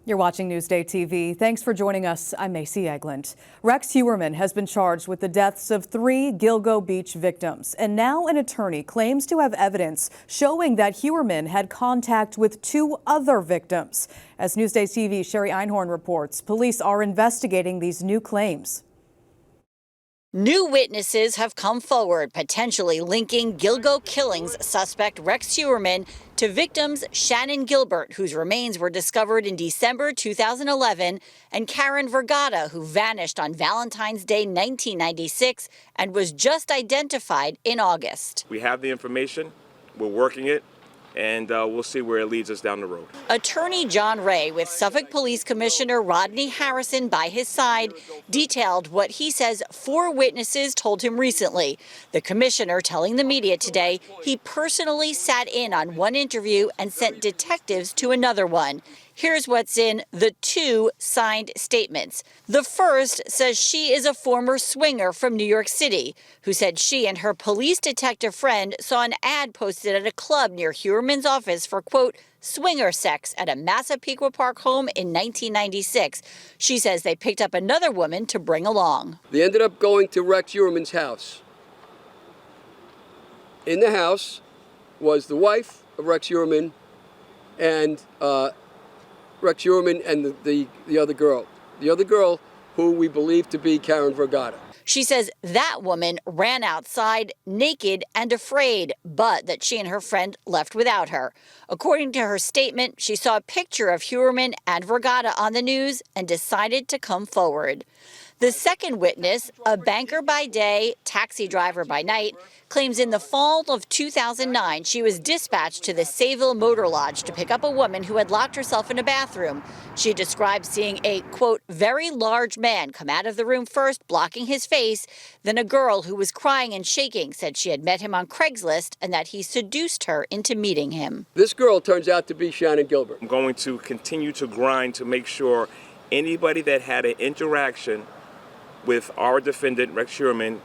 You're watching Newsday TV. Thanks for joining us. I'm Macy Eglund. Rex Heuermann has been charged with the deaths of 3 Gilgo Beach victims, and now an attorney claims to have evidence showing that Heuermann had contact with 2 other victims. As Newsday TV's Sherry Einhorn reports, police are investigating these new claims. New witnesses have come forward, potentially linking Gilgo killings suspect Rex Heuermann to victims Shannon Gilbert, whose remains were discovered in December 2011, and Karen Vergata, who vanished on Valentine's Day 1996 and was just identified in August. We have the information, we're working it, and we'll see where it leads us down the road. Attorney John Ray, with Suffolk Police Commissioner Rodney Harrison by his side, detailed what he says 4 witnesses told him recently. The commissioner telling the media today he personally sat in on one interview and sent detectives to another one. Here's what's in the 2 signed statements. The first says she is a former swinger from New York City who said she and her police detective friend saw an ad posted at a club near Heuermann's office for, quote, swinger sex at a Massapequa Park home in 1996. She says they picked up another woman to bring along. They ended up going to Rex Heuermann's house. In the house was the wife of Rex Heuermann and Rex Heuermann and the other girl. The other girl who we believe to be Karen Vergata. She says that woman ran outside naked and afraid, but that she and her friend left without her. According to her statement, she saw a picture of Heuermann and Vergata on the news and decided to come forward. The second witness, a banker by day, taxi driver by night, claims in the fall of 2009 she was dispatched to the Sayville Motor Lodge to pick up a woman who had locked herself in a bathroom. She described seeing a, quote, very large man come out of the room first, blocking his face. Then a girl who was crying and shaking said she had met him on Craigslist and that he seduced her into meeting him. This girl turns out to be Shannon Gilbert. I'm going to continue to grind to make sure anybody that had an interaction with our defendant, Rex Heuermann,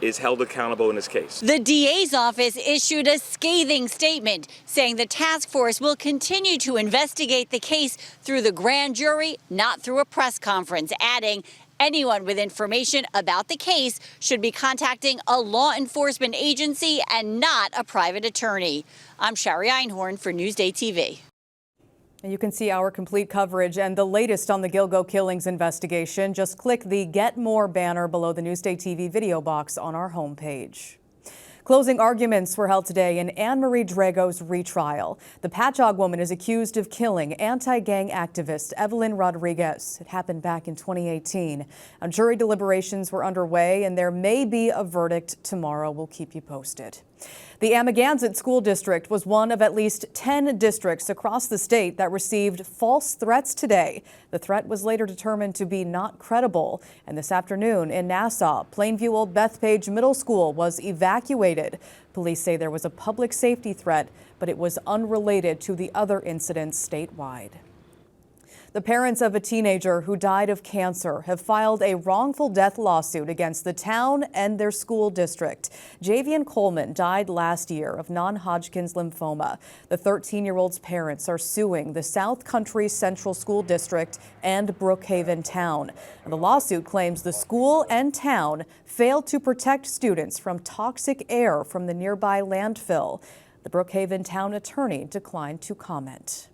is held accountable in this case. The DA's office issued a scathing statement saying the task force will continue to investigate the case through the grand jury, not through a press conference, adding anyone with information about the case should be contacting a law enforcement agency and not a private attorney. I'm Sherry Einhorn for Newsday TV. And you can see our complete coverage and the latest on the Gilgo killings investigation. Just click the Get More banner below the Newsday TV video box on our homepage. Closing arguments were held today in Anne-Marie Drago's retrial. The Patchogue woman is accused of killing anti-gang activist Evelyn Rodriguez. It happened back in 2018. Now, jury deliberations were underway and there may be a verdict tomorrow. We'll keep you posted. The Amagansett School District was one of at least 10 districts across the state that received false threats today. The threat was later determined to be not credible. And this afternoon in Nassau, Plainview Old Bethpage Middle School was evacuated. Police say there was a public safety threat, but it was unrelated to the other incidents statewide. The parents of a teenager who died of cancer have filed a wrongful death lawsuit against the town and their school district. Javian Coleman died last year of non-Hodgkin's lymphoma. The 13-year-old's parents are suing the South Country Central School District and Brookhaven Town. And the lawsuit claims the school and town failed to protect students from toxic air from the nearby landfill. The Brookhaven Town attorney declined to comment.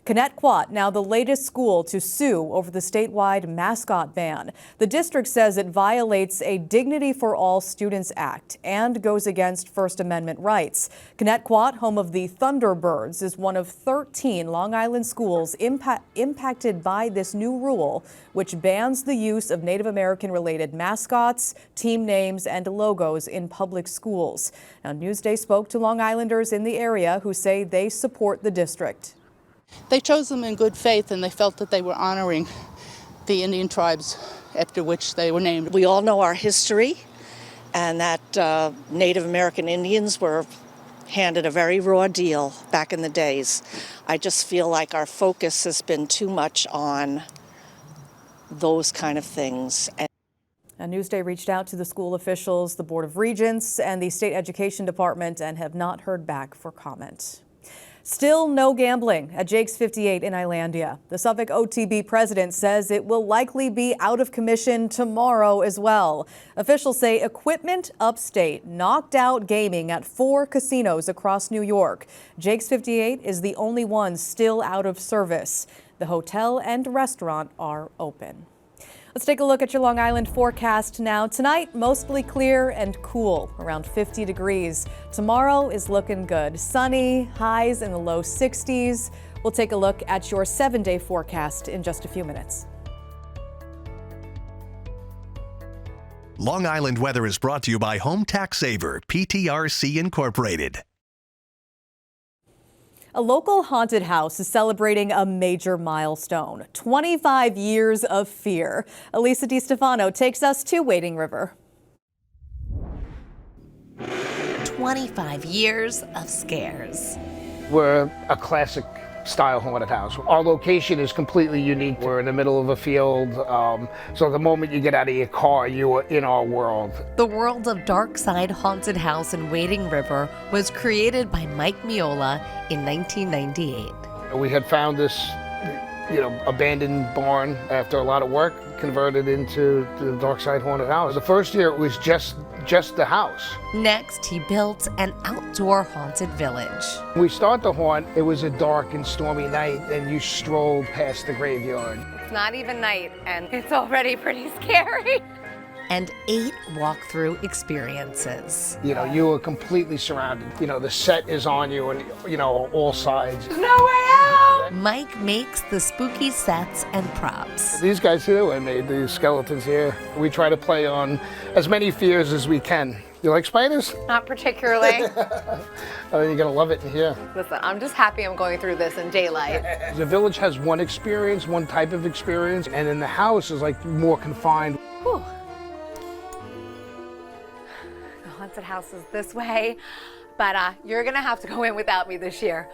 Connetquot, now the latest school to sue over the statewide mascot ban. The district says it violates a Dignity for All Students Act and goes against First Amendment rights. Connetquot, home of the Thunderbirds, is one of 13 Long Island schools impacted by this new rule, which bans the use of Native American-related mascots, team names, and logos in public schools. Now, Newsday spoke to Long Islanders in the area who say they support the district. They chose them in good faith, and they felt that they were honoring the Indian tribes after which they were named. We all know our history, and that Native American Indians were handed a very raw deal back in the days. I just feel like our focus has been too much on those kind of things. And Newsday reached out to the school officials, the Board of Regents, and the State Education Department and have not heard back for comment. Still no gambling at Jake's 58 in Islandia. The Suffolk OTB president says it will likely be out of commission tomorrow as well. Officials say equipment upstate knocked out gaming at 4 casinos across New York. Jake's 58 is the only one still out of service. The hotel and restaurant are open. Let's take a look at your Long Island forecast now. Tonight, mostly clear and cool, around 50 degrees. Tomorrow is looking good. Sunny, highs in the low 60s. We'll take a look at your 7-day forecast in just a few minutes. Long Island weather is brought to you by Home Tax Saver, PTRC Incorporated. A local haunted house is celebrating a major milestone, 25 years of fear. Elisa DiStefano takes us to Wading River. 25 years of scares. We're a classic style haunted house. Our location is completely unique. We're in the middle of a field, so the moment you get out of your car, you are in our world. The world of Darkside Haunted House in Wading River was created by Mike Miola in 1998. We had found this, abandoned barn after a lot of work, converted into the Darkside Haunted House. The first year it was just the house. Next, he built an outdoor haunted village. When we start the haunt, it was a dark and stormy night, and you strolled past the graveyard. It's not even night, and it's already pretty scary. And 8 walkthrough experiences. You are completely surrounded. The set is on you and, all sides. No way out! Mike makes the spooky sets and props. These guys here, I made these skeletons here. We try to play on as many fears as we can. You like spiders? Not particularly. You're gonna love it in here. Listen, I'm just happy I'm going through this in daylight. The village has one experience, one type of experience, and then the house is like more confined. Whew. The haunted house is this way, but you're gonna have to go in without me this year.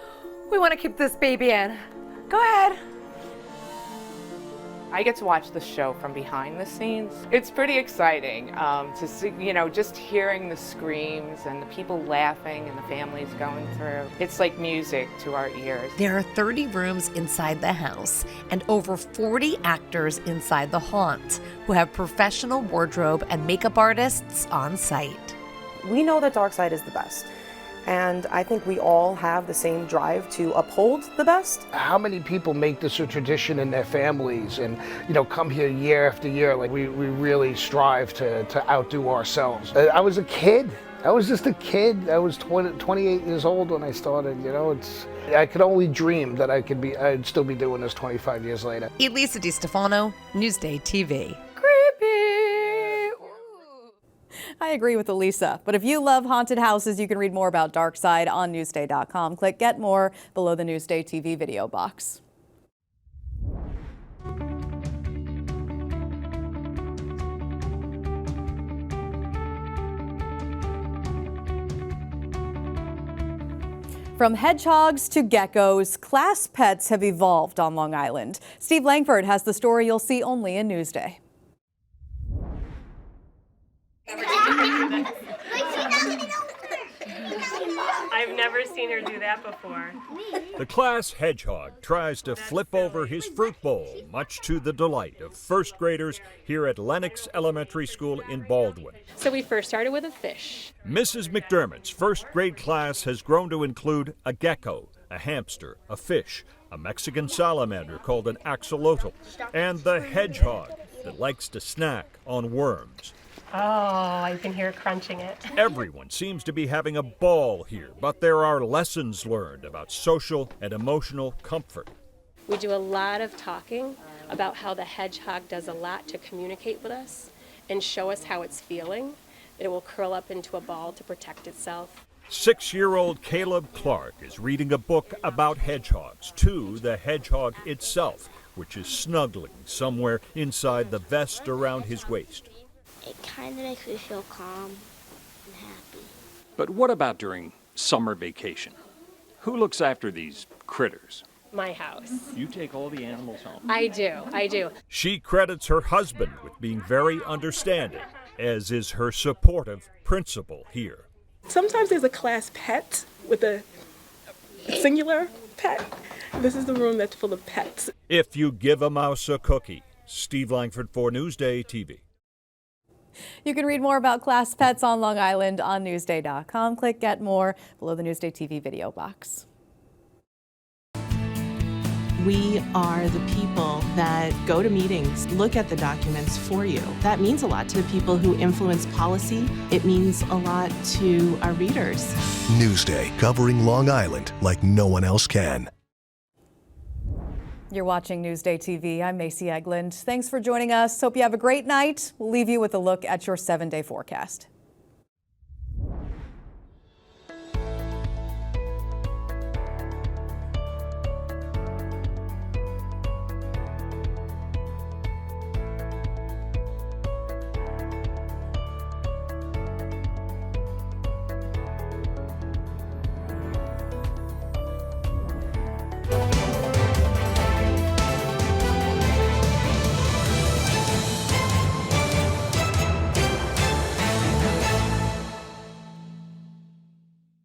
We want to keep this baby in. Go ahead. I get to watch the show from behind the scenes. It's pretty exciting to see, just hearing the screams and the people laughing and the families going through. It's like music to our ears. There are 30 rooms inside the house and over 40 actors inside the haunt who have professional wardrobe and makeup artists on site. We know that Darkside is the best. And I think we all have the same drive to uphold the best. How many people make this a tradition in their families and, come here year after year? Like we really strive to outdo ourselves. I was a kid. I was just a kid. I was 28 years old when I started, I could only dream that I'd still be doing this 25 years later. Elisa DiStefano, NewsdayTV. I agree with Elisa, but if you love haunted houses, you can read more about Darkside on Newsday.com. Click Get More below the Newsday TV video box. From hedgehogs to geckos, class pets have evolved on Long Island. Steve Langford has the story you'll see only in Newsday. I've never seen her do that before. The class hedgehog tries to flip over his fruit bowl, much to the delight of first graders here at Lenox Elementary School in Baldwin. So we first started with a fish. Mrs. McDermott's first grade class has grown to include a gecko, a hamster, a fish, a Mexican salamander called an axolotl, and the hedgehog that likes to snack on worms. Oh, I can hear crunching it. Everyone seems to be having a ball here, but there are lessons learned about social and emotional comfort. We do a lot of talking about how the hedgehog does a lot to communicate with us and show us how it's feeling. It will curl up into a ball to protect itself. 6-year-old Caleb Clark is reading a book about hedgehogs to the hedgehog itself, which is snuggling somewhere inside the vest around his waist. It kind of makes me feel calm and happy. But what about during summer vacation? Who looks after these critters? My house. You take all the animals home? I do. She credits her husband with being very understanding, as is her supportive principal here. Sometimes there's a class pet with a singular pet. This is the room that's full of pets. If you give a mouse a cookie. Steve Langford for Newsday TV. You can read more about class pets on Long Island on Newsday.com. Click Get More below the Newsday TV video box. We are the people that go to meetings, look at the documents for you. That means a lot to the people who influence policy. It means a lot to our readers. Newsday, covering Long Island like no one else can. You're watching Newsday TV. I'm Macy Eglund. Thanks for joining us. Hope you have a great night. We'll leave you with a look at your 7-day forecast.